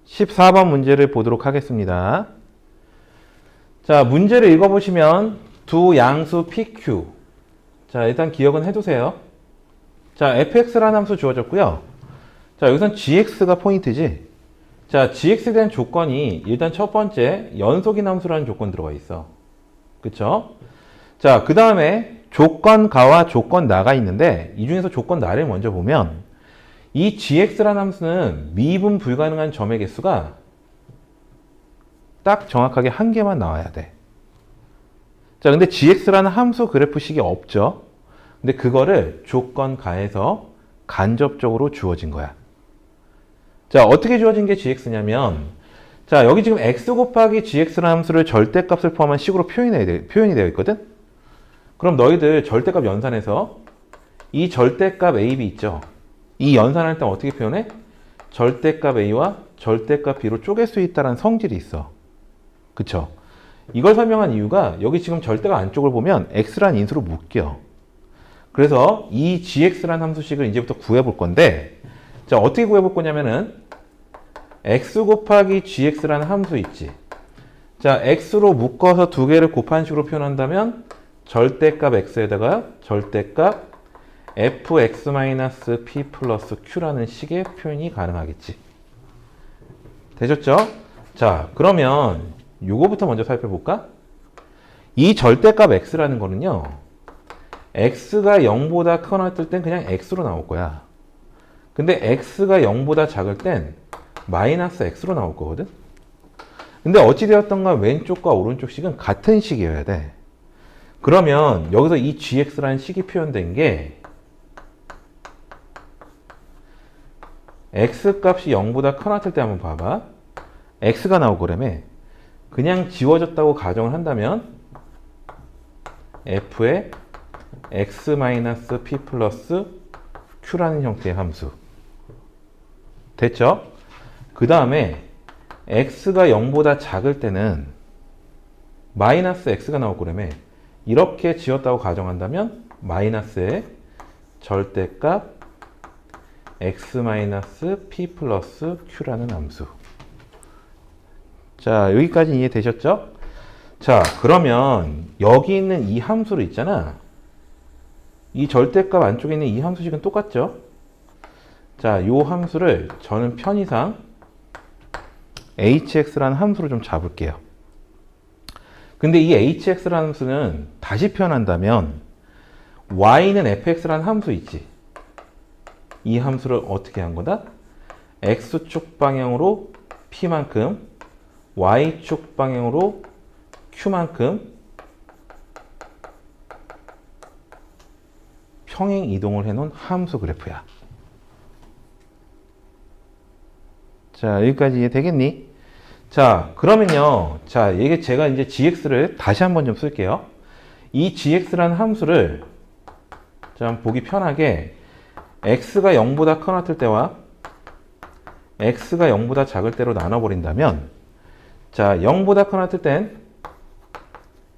14번 문제를 보도록 하겠습니다. 자, 문제를 읽어보시면 두 양수 PQ. 자, 일단 기억은 해두세요. 자, fx라는 함수 주어졌고요. 자, 여기선 gx가 포인트지. 자, gx에 대한 조건이 일단 첫 번째 연속인 함수라는 조건 들어가 있어. 그쵸? 자, 그 다음에 조건 가와 조건 나가 있는데 이 중에서 조건 나를 먼저 보면 이 gx라는 함수는 미분 불가능한 점의 개수가 딱 정확하게 한 개만 나와야 돼. 자, 근데 gx라는 함수 그래프식이 없죠. 근데 그거를 조건 가에서 간접적으로 주어진 거야. 자, 어떻게 주어진 게 gx냐면, 자, 여기 지금 x 곱하기 gx라는 함수를 절대값을 포함한 식으로 표현이 되어 있거든? 그럼 너희들 절대값 연산해서 이 절대값 a, b 있죠? 이 연산할 때 어떻게 표현해? 절대값 a와 절대값 b로 쪼갤 수 있다는 성질이 있어. 그쵸? 이걸 설명한 이유가 여기 지금 절대값 안쪽을 보면 x라는 인수로 묶여. 그래서 이 gx라는 함수식을 이제부터 구해볼 건데, 자, 어떻게 구해볼 거냐면은 x 곱하기 gx라는 함수 있지. 자, x로 묶어서 두 개를 곱한 식으로 표현한다면 절대값 x에다가 절대값 fx-p 플러스 q라는 식의 표현이 가능하겠지. 되셨죠? 자, 그러면 요거부터 먼저 살펴볼까? 이 절대값 x라는 거는요, x가 0보다 크거나 뜰 땐 그냥 x로 나올 거야. 근데 x가 0보다 작을 땐 마이너스 x로 나올 거거든? 근데 어찌되었던가 왼쪽과 오른쪽 식은 같은 식이어야 돼. 그러면 여기서 이 gx라는 식이 표현된 게 x 값이 0보다 크거나 뜰 때 한번 봐봐. x가 나오고라며 그냥 지워졌다고 가정을 한다면 f의 x-p 플러스 q라는 형태의 함수. 됐죠? 그 다음에 x가 0보다 작을 때는 마이너스 x가 나올 거라며 이렇게 지웠다고 가정한다면 마이너스의 절대값 x-p 플러스 q라는 함수. 자, 여기까지 이해되셨죠? 자, 그러면 여기 있는 이 함수를 있잖아. 이 절대값 안쪽에 있는 이 함수식은 똑같죠? 자, 요 함수를 저는 편의상 hx라는 함수로 좀 잡을게요. 근데 이 hx라는 함수는 다시 표현한다면 y는 fx라는 함수 있지. 이 함수를 어떻게 한 거다? x축 방향으로 p만큼 y축 방향으로 q만큼 평행 이동을 해놓은 함수 그래프야. 자, 여기까지 이해되겠니? 자, 그러면요. 자, 이게 제가 이제 gx를 다시 한번 좀 쓸게요. 이 gx라는 함수를 좀 보기 편하게 x가 0보다 크거나 뜰 때와 x가 0보다 작을 때로 나눠버린다면, 자, 0보다 크거나 뜰 땐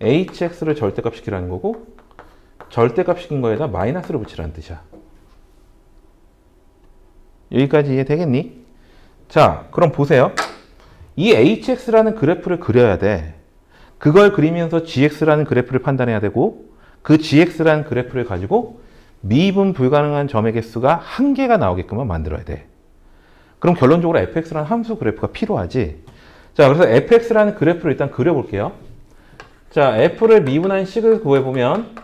hx를 절대값 시키라는 거고, 절대값 시킨 거에다 마이너스를 붙이라는 뜻이야. 여기까지 이해되겠니? 자, 그럼 보세요. 이 hx라는 그래프를 그려야 돼. 그걸 그리면서 gx라는 그래프를 판단해야 되고, 그 gx라는 그래프를 가지고 미분 불가능한 점의 개수가 한 개가 나오게끔만 만들어야 돼. 그럼 결론적으로 fx라는 함수 그래프가 필요하지. 자, 그래서 fx라는 그래프를 일단 그려볼게요. 자, f를 미분한 식을 구해보면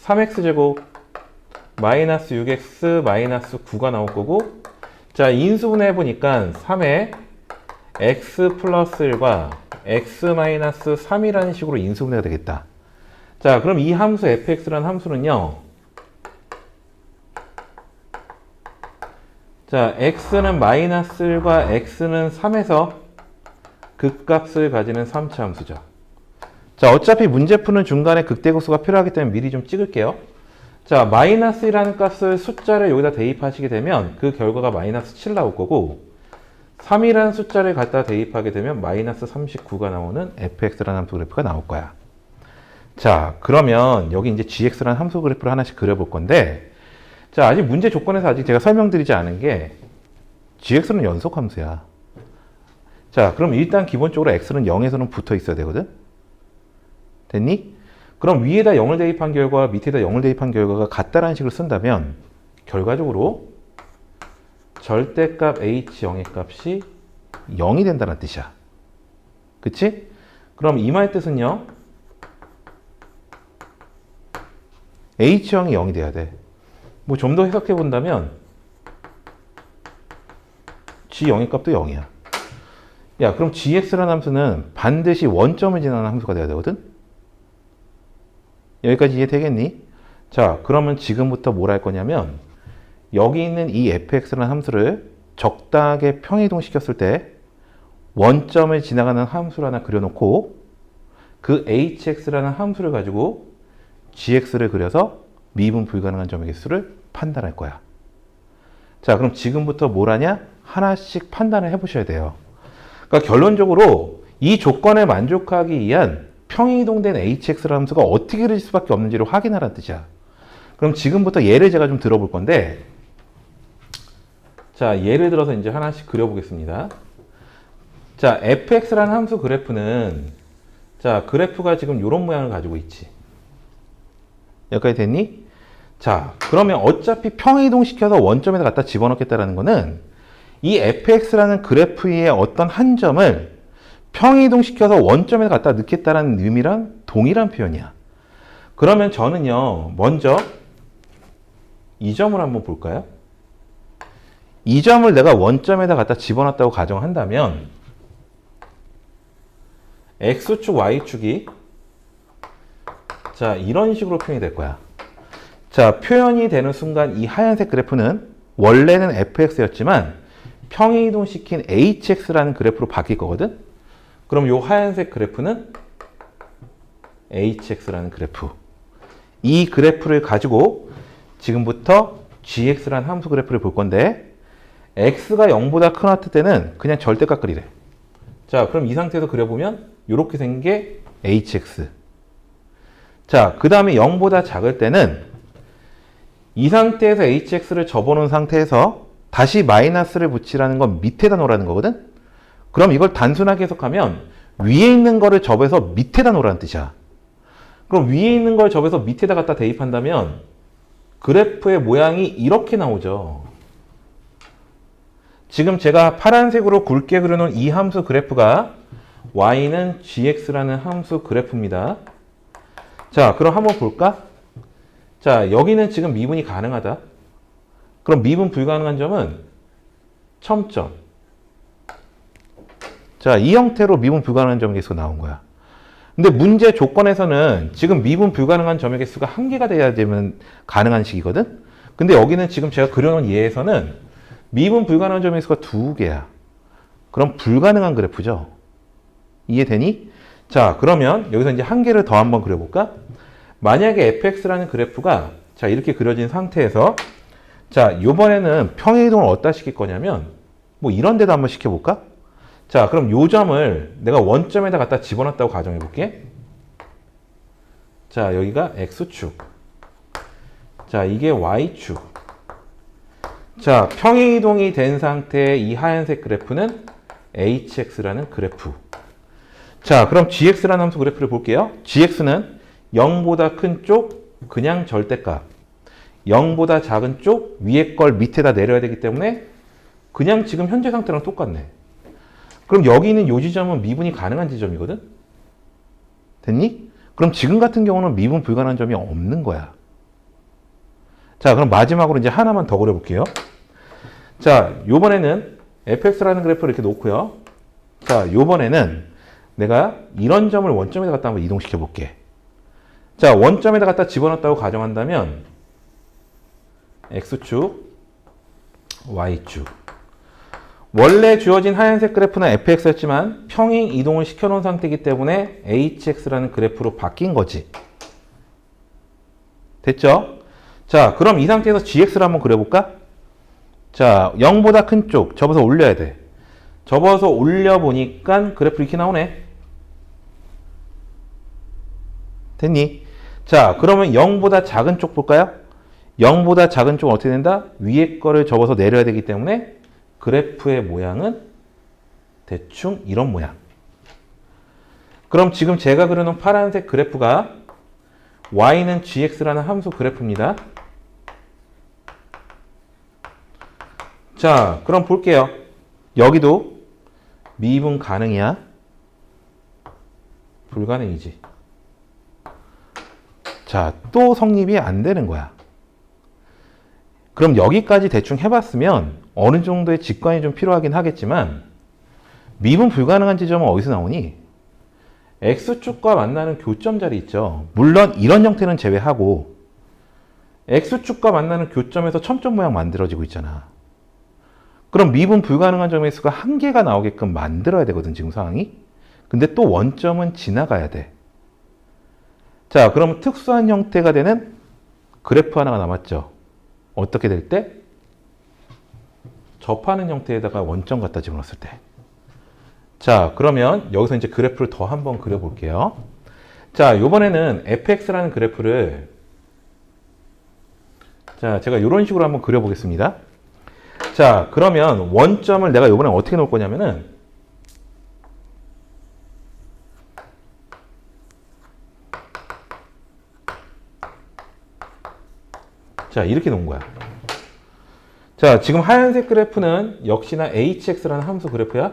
3x제곱 마이너스 6x 마이너스 9가 나올 거고, 자, 인수분해 해보니까 3에 x 플러스 1과 x 마이너스 3이라는 식으로 인수분해가 되겠다. 자, 그럼 이 함수 fx라는 함수는요, 자, x는 마이너스 1과 x는 3에서 극값을 가지는 3차 함수죠. 자, 어차피 문제 푸는 중간에 극대극소가 필요하기 때문에 미리 좀 찍을게요. 자, 마이너스 1이라는 값을 숫자를 여기다 대입하시게 되면 그 결과가 마이너스 7 나올 거고, 3이라는 숫자를 갖다 대입하게 되면 마이너스 39가 나오는 fx라는 함수 그래프가 나올 거야. 자, 그러면 여기 이제 gx라는 함수 그래프를 하나씩 그려볼 건데, 자, 아직 문제 조건에서 아직 제가 설명드리지 않은 게 gx는 연속 함수야. 자, 그럼 일단 기본적으로 x는 0에서는 붙어 있어야 되거든. 됐니? 그럼 위에다 0을 대입한 결과와 밑에다 0을 대입한 결과가 같다라는 식으로 쓴다면 결과적으로 절대값 h0의 값이 0이 된다는 뜻이야. 그치? 그럼 이 말의 뜻은요. h0이 0이 돼야 돼. 뭐 좀 더 해석해 본다면 g0의 값도 0이야. 야, 그럼 gx라는 함수는 반드시 원점을 지나는 함수가 돼야 되거든? 여기까지 이해되겠니? 자, 그러면 지금부터 뭘 할 거냐면 여기 있는 이 fx라는 함수를 적당하게 평이동시켰을 때 원점을 지나가는 함수를 하나 그려놓고 그 hx라는 함수를 가지고 gx를 그려서 미분 불가능한 점의 개수를 판단할 거야. 자, 그럼 지금부터 뭘 하냐? 하나씩 판단을 해보셔야 돼요. 그러니까 결론적으로 이 조건에 만족하기 위한 평이동된 hx라는 함수가 어떻게 그려질 수밖에 없는지를 확인하라는 뜻이야. 그럼 지금부터 예를 제가 좀 들어볼 건데, 자, 예를 들어서 이제 하나씩 그려보겠습니다. 자, fx라는 함수 그래프는, 자, 그래프가 지금 이런 모양을 가지고 있지. 여기까지 됐니? 자, 그러면 어차피 평이동시켜서 원점에다 갖다 집어넣겠다라는 거는 이 fx라는 그래프 위에 어떤 한 점을 평이동시켜서 원점에다 갖다 넣겠다라는 의미랑 동일한 표현이야. 그러면 저는요, 먼저 이 점을 한번 볼까요? 이 점을 내가 원점에다 갖다 집어넣었다고 가정한다면 x축, y축이 자, 이런 식으로 표현이 될 거야. 자, 표현이 되는 순간 이 하얀색 그래프는 원래는 fx였지만 평이동시킨 hx라는 그래프로 바뀔 거거든? 그럼 이 하얀색 그래프는 hx라는 그래프. 이 그래프를 가지고 지금부터 gx라는 함수 그래프를 볼 건데 x가 0보다 큰 하트 때는 그냥 절대값 그리래. 자, 그럼 이 상태에서 그려보면 이렇게 생긴 게 hx. 자, 그 다음에 0보다 작을 때는 이 상태에서 hx를 접어놓은 상태에서 다시 마이너스를 붙이라는 건 밑에다 놓으라는 거거든? 그럼 이걸 단순하게 해석하면 위에 있는 거를 접어서 밑에다 놓으라는 뜻이야. 그럼 위에 있는 걸 접어서 밑에다 갖다 대입한다면 그래프의 모양이 이렇게 나오죠. 지금 제가 파란색으로 굵게 그려놓은 이 함수 그래프가 y는 gx라는 함수 그래프입니다. 자, 그럼 한번 볼까? 자, 여기는 지금 미분이 가능하다. 그럼 미분 불가능한 점은 첨점. 자, 이 형태로 미분 불가능한 점의 개수가 나온 거야. 근데 문제 조건에서는 지금 미분 불가능한 점의 개수가 한 개가 돼야 되면 가능한 식이거든? 근데 여기는 지금 제가 그려놓은 예에서는 미분 불가능한 점의 개수가 두 개야. 그럼 불가능한 그래프죠. 이해되니? 자, 그러면 여기서 이제 한 개를 더 한번 그려볼까? 만약에 fx라는 그래프가 자, 이렇게 그려진 상태에서 자, 요번에는 평행이동을 어디다 시킬 거냐면 뭐 이런 데도 한번 시켜볼까? 자, 그럼 요 점을 내가 원점에다 갖다 집어넣었다고 가정해 볼게. 자, 여기가 x축. 자, 이게 y축. 자, 평행이동이 된 상태의 이 하얀색 그래프는 hx라는 그래프. 자, 그럼 gx라는 함수 그래프를 볼게요. gx는 0보다 큰 쪽, 그냥 절대값. 0보다 작은 쪽, 위에 걸 밑에다 내려야 되기 때문에 그냥 지금 현재 상태랑 똑같네. 그럼 여기 있는 요 지점은 미분이 가능한 지점이거든? 됐니? 그럼 지금 같은 경우는 미분 불가능한 점이 없는 거야. 자, 그럼 마지막으로 이제 하나만 더 그려볼게요. 자, 요번에는 fx라는 그래프를 이렇게 놓고요. 자, 요번에는 내가 이런 점을 원점에다 갖다 한번 이동시켜 볼게. 자, 원점에다 갖다 집어넣었다고 가정한다면 x축, y축. 원래 주어진 하얀색 그래프는 fx였지만 평행 이동을 시켜놓은 상태이기 때문에 hx라는 그래프로 바뀐 거지. 됐죠? 자, 그럼 이 상태에서 gx를 한번 그려볼까? 자, 0보다 큰 쪽 접어서 올려야 돼. 접어서 올려보니까 그래프 이렇게 나오네. 됐니? 자, 그러면 0보다 작은 쪽 볼까요? 0보다 작은 쪽은 어떻게 된다? 위에 거를 접어서 내려야 되기 때문에 그래프의 모양은 대충 이런 모양. 그럼 지금 제가 그려놓은 파란색 그래프가 y는 gx라는 함수 그래프입니다. 자, 그럼 볼게요. 여기도 미분 가능이야? 불가능이지. 자, 또 성립이 안 되는 거야. 그럼 여기까지 대충 해봤으면 어느 정도의 직관이 좀 필요하긴 하겠지만 미분 불가능한 지점은 어디서 나오니? X축과 만나는 교점 자리 있죠. 물론 이런 형태는 제외하고 X축과 만나는 교점에서 첨점 모양 만들어지고 있잖아. 그럼 미분 불가능한 점의 수가 한 개가 나오게끔 만들어야 되거든, 지금 상황이. 근데 또 원점은 지나가야 돼. 자, 그럼 특수한 형태가 되는 그래프 하나가 남았죠. 어떻게 될 때? 접하는 형태에다가 원점 갖다 집어넣었을 때. 자, 그러면 여기서 이제 그래프를 더 한번 그려볼게요. 자, 이번에는 fx라는 그래프를 자, 제가 이런 식으로 한번 그려보겠습니다. 자, 그러면 원점을 내가 이번에 어떻게 놓을 거냐면은 자, 이렇게 놓은 거야. 자, 지금 하얀색 그래프는 역시나 hx라는 함수 그래프야.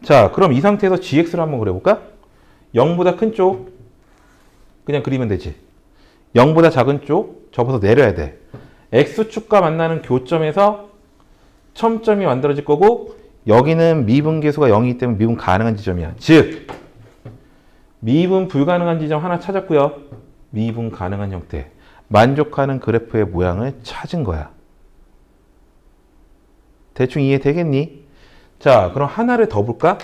자, 그럼 이 상태에서 gx를 한번 그려볼까? 0보다 큰 쪽 그냥 그리면 되지. 0보다 작은 쪽 접어서 내려야 돼. x축과 만나는 교점에서 첨점이 만들어질 거고 여기는 미분계수가 0이기 때문에 미분 가능한 지점이야. 즉 미분 불가능한 지점 하나 찾았고요. 미분 가능한 형태. 만족하는 그래프의 모양을 찾은 거야. 대충 이해되겠니? 자, 그럼 하나를 더 볼까?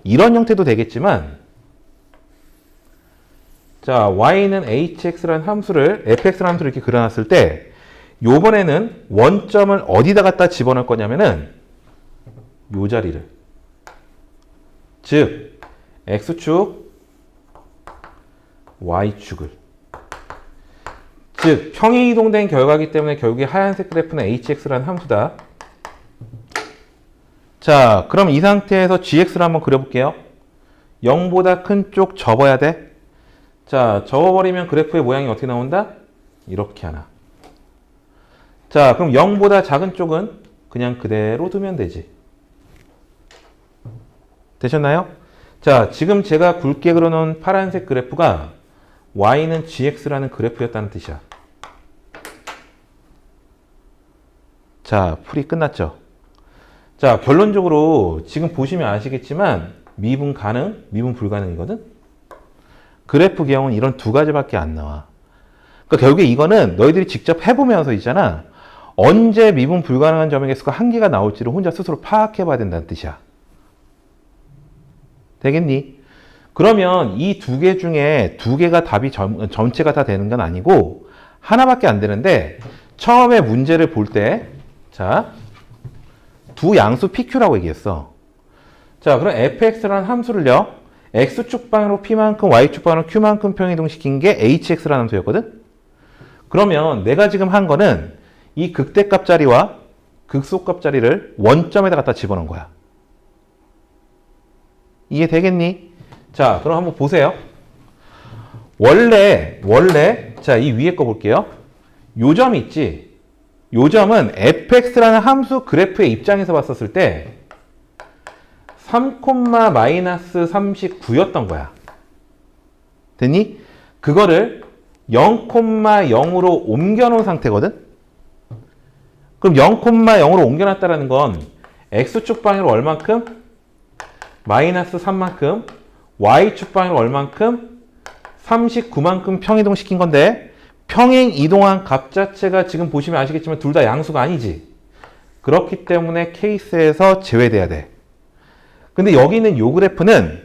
이런 형태도 되겠지만 자, y는 hx라는 함수를 fx라는 함수를 이렇게 그려놨을 때 요번에는 원점을 어디다 갖다 집어넣을 거냐면은 요 자리를. 즉 x축, y축을. 즉 평행 이동된 결과이기 때문에 결국에 하얀색 그래프는 hx라는 함수다. 자, 그럼 이 상태에서 gx를 한번 그려볼게요. 0보다 큰 쪽 접어야 돼. 자, 접어버리면 그래프의 모양이 어떻게 나온다? 이렇게 하나. 자, 그럼 0보다 작은 쪽은 그냥 그대로 두면 되지. 되셨나요? 자, 지금 제가 굵게 그려놓은 파란색 그래프가 y는 gx라는 그래프였다는 뜻이야. 자, 풀이 끝났죠? 자, 결론적으로 지금 보시면 아시겠지만 미분 가능, 미분 불가능이거든? 그래프 기형은 이런 두 가지밖에 안 나와. 그러니까 결국에 이거는 너희들이 직접 해보면서 있잖아. 언제 미분 불가능한 점의 개수가 한 개가 나올지를 혼자 스스로 파악해봐야 된다는 뜻이야. 되겠니? 그러면 이 두 개 중에 두 개가 답이 전체가 다 되는 건 아니고 하나밖에 안 되는데 처음에 문제를 볼 때 자, 두 양수 PQ라고 얘기했어. 자, 그럼 fx라는 함수를요. x축 방향으로 p만큼 y축 방향으로 q만큼 평이동시킨 게 hx라는 함수였거든. 그러면 내가 지금 한 거는 이 극대값 자리와 극소값 자리를 원점에다 갖다 집어넣은 거야. 이해되겠니? 자, 그럼 한번 보세요. 원래 자, 이 위에 거 볼게요. 요 점이 있지. 요 점은 fx라는 함수 그래프의 입장에서 봤었을 때 3,-39였던 거야. 됐니? 그거를 0,0으로 옮겨놓은 상태거든? 그럼 0,0으로 옮겨놨다는 건 x축 방향으로 얼만큼? -3만큼, y축 방향으로 얼만큼? 39만큼 평이동시킨 건데 평행 이동한 값 자체가 지금 보시면 아시겠지만 둘 다 양수가 아니지. 그렇기 때문에 케이스에서 제외돼야 돼. 근데 여기 있는 요 그래프는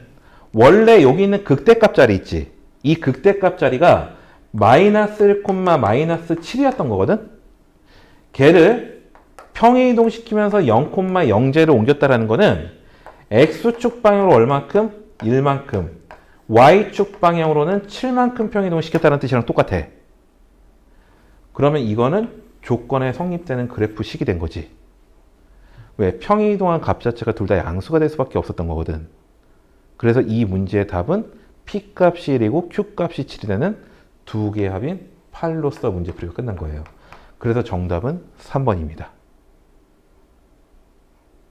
원래 여기 있는 극대값 자리 있지. 이 극대값 자리가 -1, -7이었던 거거든. 걔를 평행 이동시키면서 0,0를 옮겼다라는 거는 x축 방향으로 얼만큼? 1만큼. y축 방향으로는 7만큼 평행 이동시켰다는 뜻이랑 똑같아. 그러면 이거는 조건에 성립되는 그래프 식이 된 거지. 왜? 평이동한 값 자체가 둘 다 양수가 될 수밖에 없었던 거거든. 그래서 이 문제의 답은 P값이 1이고 Q값이 7이 되는 두 개의 합인 8로서 문제풀이가 끝난 거예요. 그래서 정답은 3번입니다.